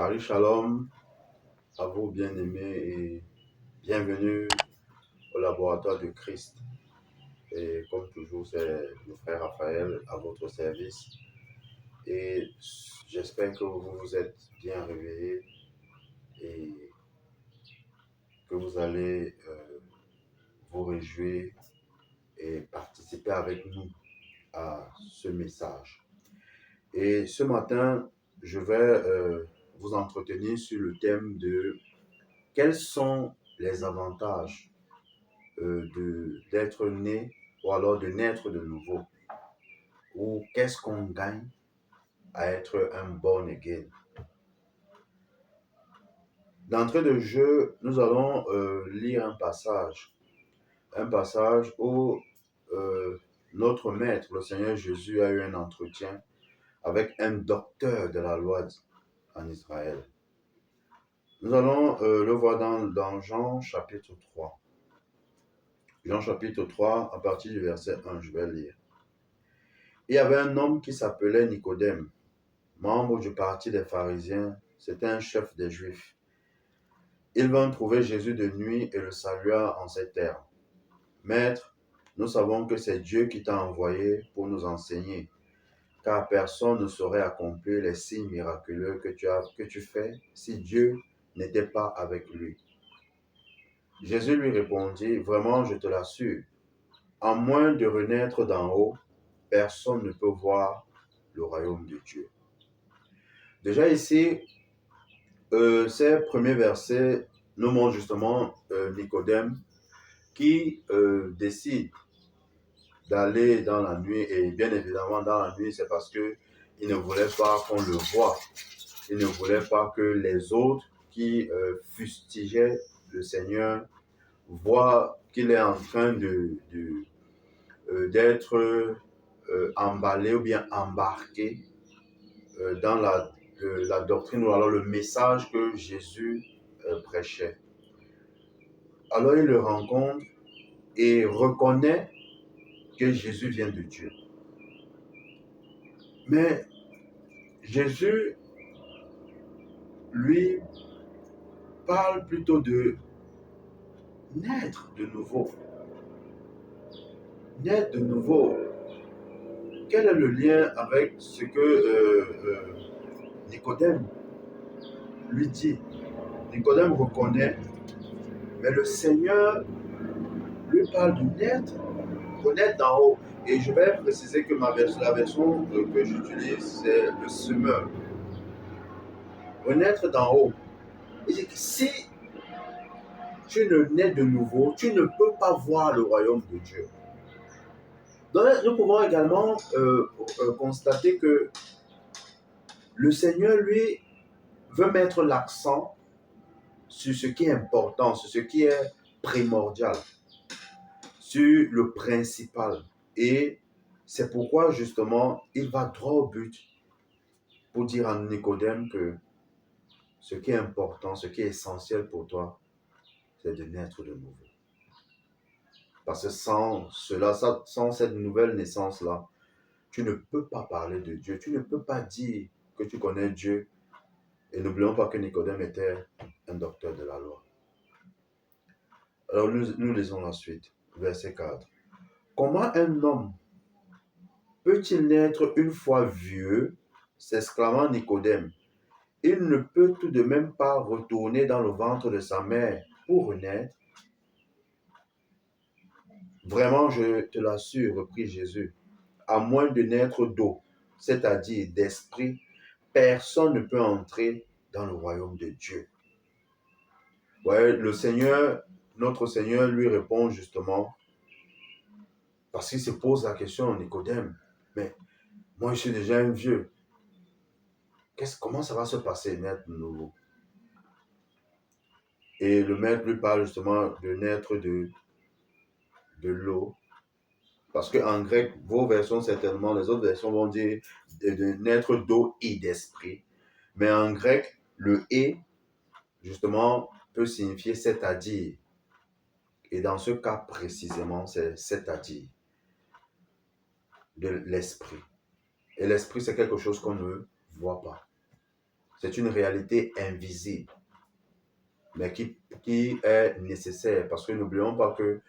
Charis Shalom à vous bien-aimés et bienvenue au laboratoire de Christ. Et comme toujours, c'est le frère Raphaël à votre service. Et j'espère que vous vous êtes bien réveillés et que vous allez vous réjouir et participer avec nous à ce message. Et ce matin, je vais vous entretenir sur le thème de quels sont les avantages d'être né ou alors de naître de nouveau, ou qu'est-ce qu'on gagne à être un born again. D'entrée de jeu, nous allons lire un passage où notre maître, le Seigneur Jésus, a eu un entretien avec un docteur de la loi en Israël. Nous allons le voir dans Jean chapitre 3. Jean chapitre 3, à partir du verset 1, je vais lire. Il y avait un homme qui s'appelait Nicodème, membre du parti des pharisiens, c'était un chef des Juifs. Il vint trouver Jésus de nuit et le salua en ces termes. Maître, nous savons que c'est Dieu qui t'a envoyé pour nous enseigner, car personne ne saurait accomplir les signes miraculeux que tu fais si Dieu n'était pas avec lui. Jésus lui répondit, vraiment je te l'assure, à moins de renaître d'en haut, personne ne peut voir le royaume de Dieu. Déjà ici, ces premiers versets nous montrent justement Nicodème qui décide d'aller dans la nuit, et bien évidemment dans la nuit c'est parce qu'il ne voulait pas qu'on le voie, il ne voulait pas que les autres qui fustigeaient le Seigneur voient qu'il est en train d'être emballé ou bien embarqué dans la doctrine ou alors le message que Jésus prêchait. Alors il le rencontre et reconnaît que Jésus vient de Dieu. Mais Jésus, lui, parle plutôt de naître de nouveau. Naître de nouveau. Quel est le lien avec ce que Nicodème lui dit? Nicodème reconnaît, mais le Seigneur lui parle de naître, renaître d'en haut. Et je vais préciser que la version que j'utilise, c'est le semeur. Renaître d'en haut. Il dit que si tu ne nais de nouveau, tu ne peux pas voir le royaume de Dieu. Donc, nous pouvons également constater que le Seigneur, lui, veut mettre l'accent sur ce qui est important, sur ce qui est primordial, sur le principal. Et c'est pourquoi, justement, il va droit au but pour dire à Nicodème que ce qui est important, ce qui est essentiel pour toi, c'est de naître de nouveau. Parce que sans cette nouvelle naissance-là, tu ne peux pas parler de Dieu. Tu ne peux pas dire que tu connais Dieu. Et n'oublions pas que Nicodème était un docteur de la loi. Alors nous lisons la suite, verset 4. Comment un homme peut-il naître une fois vieux, s'exclamant Nicodème? Il ne peut tout de même pas retourner dans le ventre de sa mère pour renaître. Vraiment, je te l'assure, reprit Jésus, à moins de naître d'eau, c'est-à-dire d'esprit, personne ne peut entrer dans le royaume de Dieu. Ouais, le Seigneur, notre Seigneur lui répond justement, parce qu'il se pose la question à Nicodème, mais moi je suis déjà un vieux, comment ça va se passer naître de nouveau? Et le maître lui parle justement de naître de l'eau, parce qu'en grec, vos versions certainement, les autres versions vont dire de naître d'eau et d'esprit, mais en grec, le « et » justement peut signifier c'est-à-dire, et dans ce cas précisément, c'est c'est-à-dire de l'esprit. Et l'esprit, c'est quelque chose qu'on ne voit pas. C'est une réalité invisible, mais qui est nécessaire parce que n'oublions pas que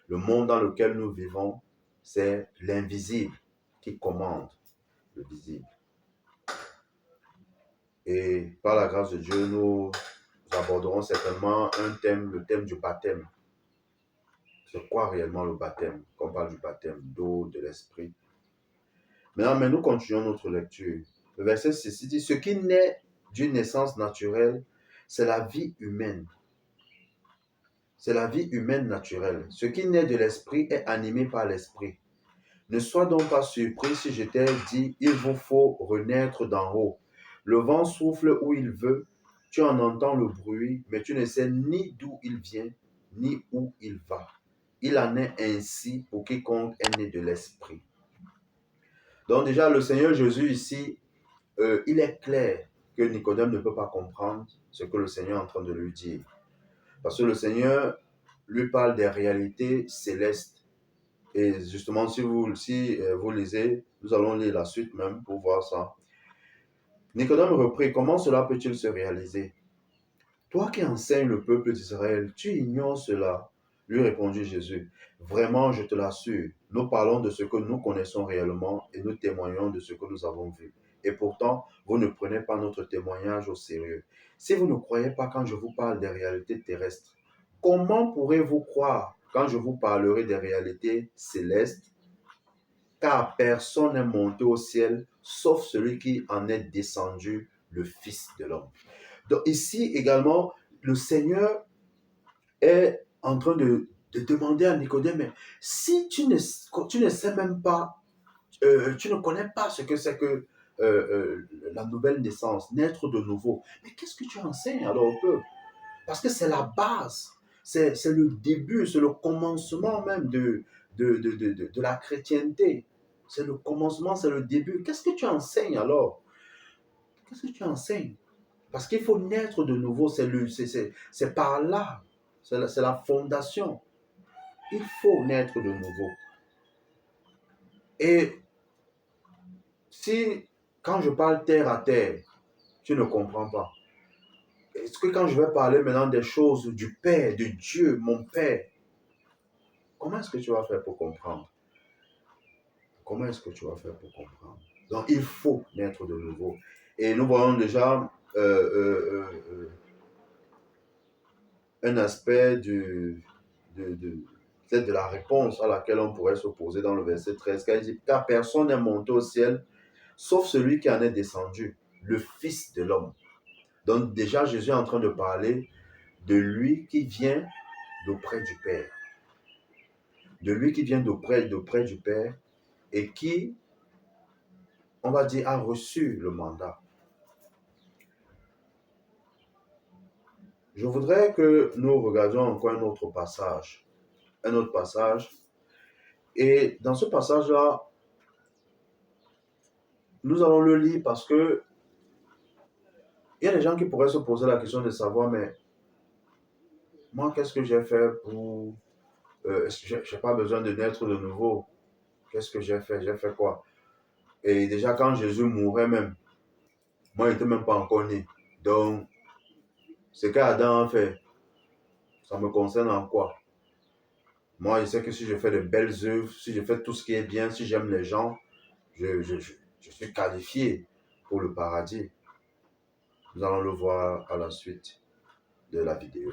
le monde dans lequel nous vivons, c'est l'invisible qui commande le visible. Et par la grâce de Dieu, nous aborderons certainement un thème, le thème du baptême. C'est quoi réellement le baptême? Quand on parle du baptême d'eau, de l'esprit. Maintenant, mais nous continuons notre lecture. Le verset 6 dit, ce qui naît d'une naissance naturelle, c'est la vie humaine. C'est la vie humaine naturelle. Ce qui naît de l'esprit est animé par l'esprit. Ne sois donc pas surpris si je t'ai dit, il vous faut renaître d'en haut. Le vent souffle où il veut, tu en entends le bruit, mais tu ne sais ni d'où il vient, ni où il va. Il en est ainsi pour quiconque est né de l'esprit. Donc déjà, le Seigneur Jésus ici, il est clair que Nicodème ne peut pas comprendre ce que le Seigneur est en train de lui dire. Parce que le Seigneur lui parle des réalités célestes. Et justement, si vous lisez, nous allons lire la suite même pour voir ça. Nicodème reprit, comment cela peut-il se réaliser? Toi qui enseignes le peuple d'Israël, tu ignores cela. Lui répondit Jésus, vraiment, je te l'assure, nous parlons de ce que nous connaissons réellement et nous témoignons de ce que nous avons vu. Et pourtant, vous ne prenez pas notre témoignage au sérieux. Si vous ne croyez pas quand je vous parle des réalités terrestres, comment pourrez-vous croire quand je vous parlerai des réalités célestes? Car personne n'est monté au ciel, sauf celui qui en est descendu, le Fils de l'homme. Donc ici également, le Seigneur est en train de demander à Nicodème, mais si tu ne sais même pas, tu ne connais pas ce que c'est que la nouvelle naissance, naître de nouveau, mais qu'est-ce que tu enseignes alors au peuple? Parce que c'est la base, c'est le début, c'est le commencement même de la chrétienté. C'est le commencement, c'est le début. Qu'est-ce que tu enseignes alors? Qu'est-ce que tu enseignes? Parce qu'il faut naître de nouveau, c'est par là, c'est la fondation. Il faut naître de nouveau. Et si, quand je parle terre à terre, tu ne comprends pas, est-ce que quand je vais parler maintenant des choses du Père, de Dieu, mon Père, comment est-ce que tu vas faire pour comprendre? Comment est-ce que tu vas faire pour comprendre? Donc, il faut naître de nouveau. Et nous voyons déjà un aspect peut-être de la réponse à laquelle on pourrait s'opposer dans le verset 13, car il dit, car personne n'est monté au ciel, sauf celui qui en est descendu, le Fils de l'homme. Donc déjà, Jésus est en train de parler de lui qui vient d'auprès du Père. De lui qui vient d'auprès du Père et qui, on va dire, a reçu le mandat. Je voudrais que nous regardions encore un autre passage. Et dans ce passage-là, nous allons le lire parce que il y a des gens qui pourraient se poser la question de savoir, mais moi, qu'est-ce que j'ai fait pour... je n'ai pas besoin de naître de nouveau. Qu'est-ce que j'ai fait? J'ai fait quoi? Et déjà, quand Jésus mourait même, moi, il n'était même pas encore né. Donc, ce qu'Adam a fait, ça me concerne en quoi? Moi, je sais que si je fais de belles œuvres, si je fais tout ce qui est bien, si j'aime les gens, je suis qualifié pour le paradis. Nous allons le voir à la suite de la vidéo.